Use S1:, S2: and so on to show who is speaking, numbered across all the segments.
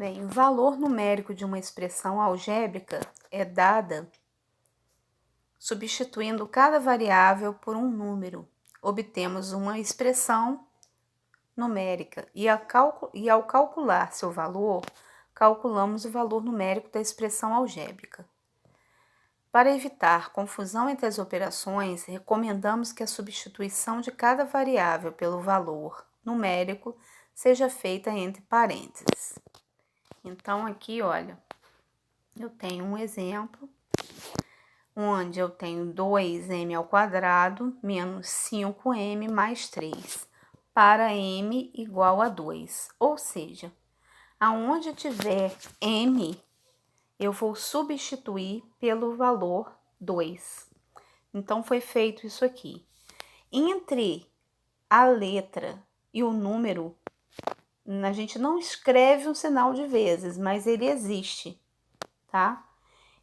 S1: Bem, o valor numérico de uma expressão algébrica é dada substituindo cada variável por um número. Obtemos uma expressão numérica e ao calcular seu valor, calculamos o valor numérico da expressão algébrica. Para evitar confusão entre as operações, recomendamos que a substituição de cada variável pelo valor numérico seja feita entre parênteses. Então, aqui, olha, eu tenho um exemplo, onde eu tenho 2m² menos 5m mais 3, para m igual a 2. Ou seja, aonde tiver m, eu vou substituir pelo valor 2. Então, foi feito isso aqui. Entre a letra e o número, a gente não escreve um sinal de vezes, mas ele existe, tá?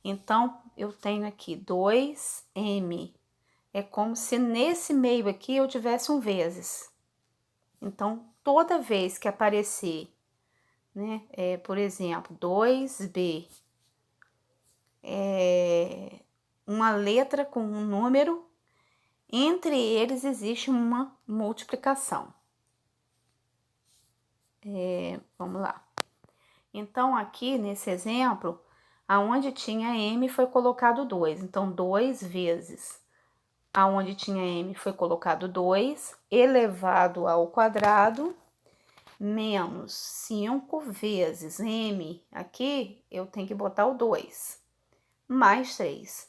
S1: Então, eu tenho aqui 2m. É como se nesse meio aqui eu tivesse um vezes. Então, toda vez que aparecer, né, por exemplo, 2b, uma letra com um número, entre eles existe uma multiplicação. Vamos lá. Então, aqui nesse exemplo, aonde tinha m foi colocado 2. Então, 2 vezes aonde tinha m foi colocado 2, elevado ao quadrado, menos 5 vezes m, aqui eu tenho que botar o 2, mais 3.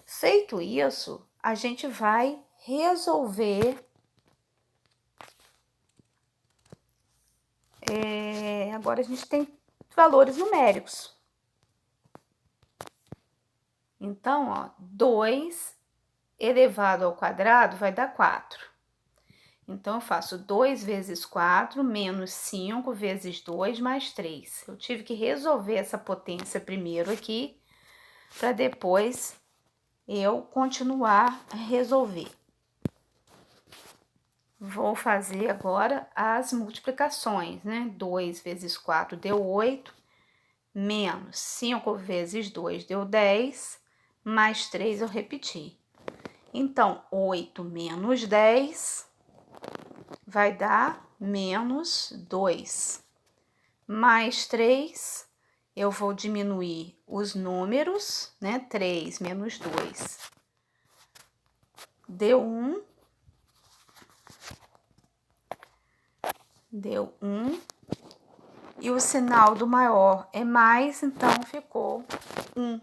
S1: Feito isso, a gente vai resolver. Agora a gente tem valores numéricos. Então, ó, 2 elevado ao quadrado vai dar 4. Então, eu faço 2 vezes 4 menos 5 vezes 2 mais 3. Eu tive que resolver essa potência primeiro aqui, para depois eu continuar a resolver. Vou fazer agora as multiplicações, né? 2 vezes 4 deu 8, menos 5 vezes 2 deu 10, mais 3 eu repeti. Então, 8 menos 10 vai dar menos 2. Mais 3, eu vou diminuir os números, né? 3 menos 2 deu 1. Deu 1. E o sinal do maior é mais, então ficou 1,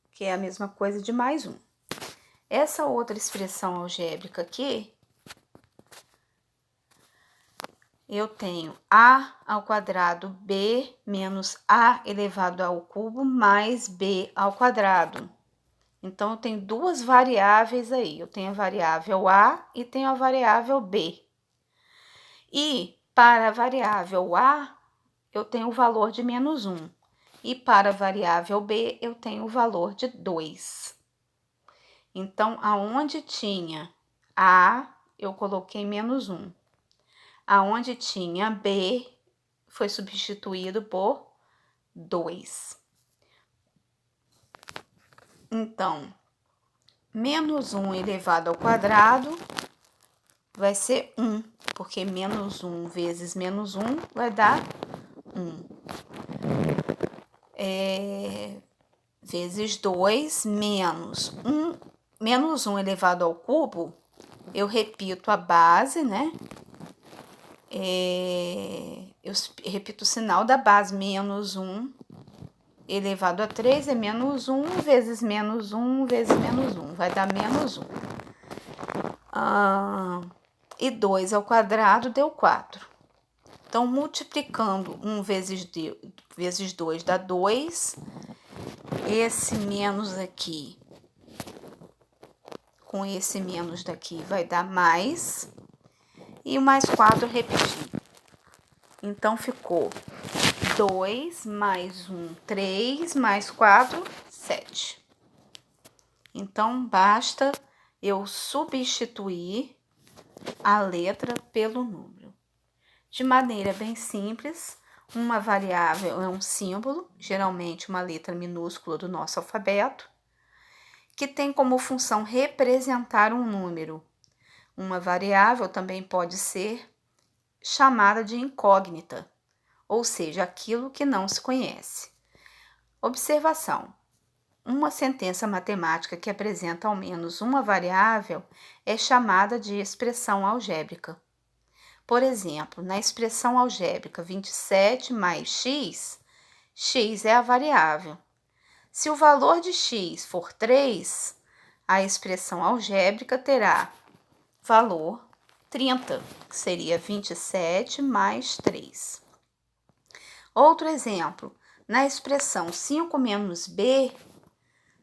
S1: que é a mesma coisa de mais 1. Essa outra expressão algébrica aqui, eu tenho a ao quadrado b menos a elevado ao cubo mais b ao quadrado. Então, eu tenho duas variáveis aí. Eu tenho a variável a e tenho a variável b. E para a variável a, eu tenho o valor de menos 1. E para a variável b, eu tenho o valor de 2. Então, aonde tinha a, eu coloquei menos 1. Aonde tinha b, foi substituído por 2. Então, menos 1 elevado ao quadrado vai ser 1, porque menos 1 vezes menos 1 vai dar 1. Vezes 2 menos 1, menos 1 elevado ao cubo, eu repito a base, né? Eu repito o sinal da base, menos 1 elevado a 3 é menos 1 vezes menos 1 vezes menos 1, vai dar menos 1. E 2 ao quadrado deu 4. Então, multiplicando 1 vezes 2 dá 2. Esse menos aqui com esse menos daqui vai dar mais. E o mais 4 repetir. Então, ficou 2 mais 1, 3, mais 4, 7. Então, basta eu substituir a letra pelo número. De maneira bem simples, Uma variável é um símbolo, geralmente uma letra minúscula do nosso alfabeto, que tem como função representar um número. Uma variável também pode ser chamada de incógnita, ou seja, aquilo que não se conhece. Observação: uma sentença matemática que apresenta ao menos uma variável é chamada de expressão algébrica. Por exemplo, na expressão algébrica 27 mais x, x é a variável. Se o valor de x for 3, a expressão algébrica terá valor 30, que seria 27 mais 3. Outro exemplo, na expressão 5 menos b,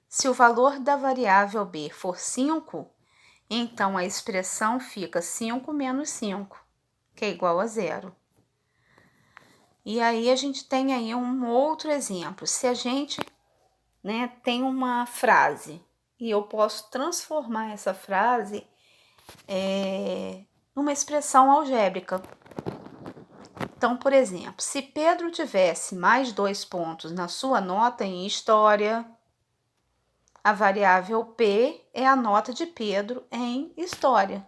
S1: se o valor da variável b for 5, então a expressão fica 5 menos 5, que é igual a 0. E aí a gente tem aí um outro exemplo. Se a gente, tem uma frase e eu posso transformar essa frase numa expressão algébrica. Então, por exemplo, se Pedro tivesse mais 2 pontos na sua nota em História, a variável P é a nota de Pedro em História.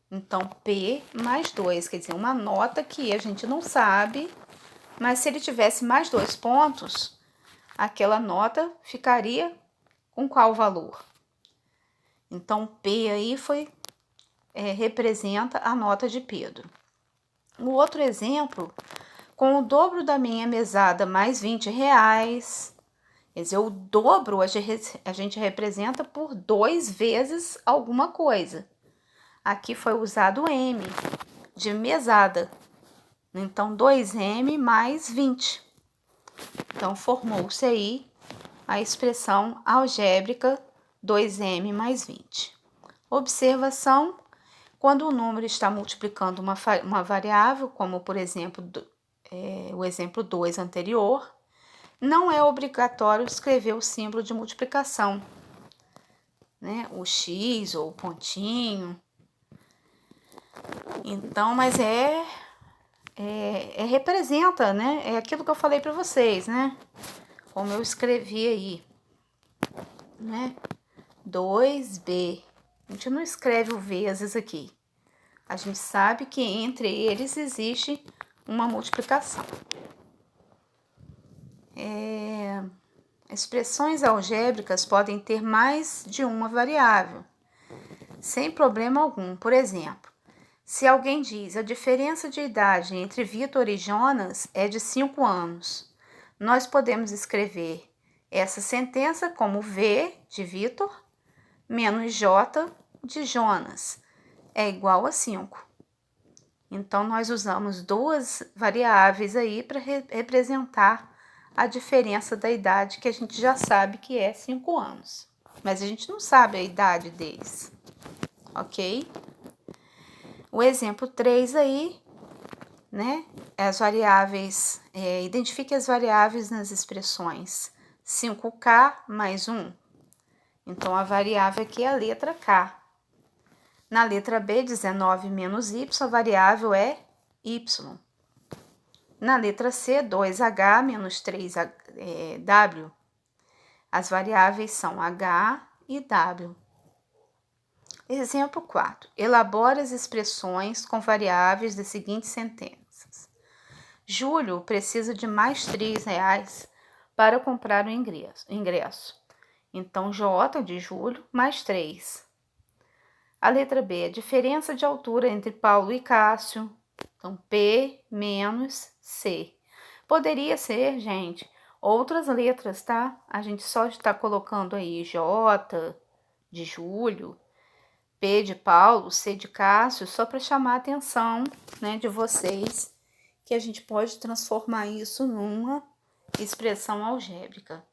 S1: Então, P mais 2, quer dizer, uma nota que a gente não sabe, mas se ele tivesse mais 2 pontos, aquela nota ficaria com qual valor? Então, P aí representa a nota de Pedro. O outro exemplo, com o dobro da minha mesada mais 20 reais, quer dizer, o dobro a gente representa por 2 vezes alguma coisa. Aqui foi usado M, de mesada. Então, 2M mais 20. Então, formou-se aí a expressão algébrica 2M mais 20. Observação: quando o número está multiplicando uma variável, como por exemplo o exemplo 2 anterior, não é obrigatório escrever o símbolo de multiplicação, o X ou o pontinho. Então, mas representa, é aquilo que eu falei para vocês, como eu escrevi aí, 2B. A gente não escreve o vezes aqui. A gente sabe que entre eles existe uma multiplicação. Expressões algébricas podem ter mais de uma variável, sem problema algum. Por exemplo, se alguém diz a diferença de idade entre Vitor e Jonas é de 5 anos, nós podemos escrever essa sentença como V de Vitor menos J de Jonas é igual a 5. Então, nós usamos duas variáveis aí para representar a diferença da idade, que a gente já sabe que é 5 anos. Mas a gente não sabe a idade deles, ok? O exemplo 3 aí, as variáveis, identifique as variáveis nas expressões 5K mais 1. Então, a variável aqui é a letra K. Na letra B, 19 menos Y, a variável é Y. Na letra C, 2H menos 3W. As variáveis são H e W. Exemplo 4. Elabore as expressões com variáveis das seguintes sentenças. Júlio precisa de mais R$3 para comprar o ingresso. Então, J de Júlio mais 3. A letra B, a diferença de altura entre Paulo e Cássio. Então, P menos C. Poderia ser, gente, outras letras, tá? A gente só está colocando aí J de Júlio, P de Paulo, C de Cássio, só para chamar a atenção, de vocês, que a gente pode transformar isso numa expressão algébrica.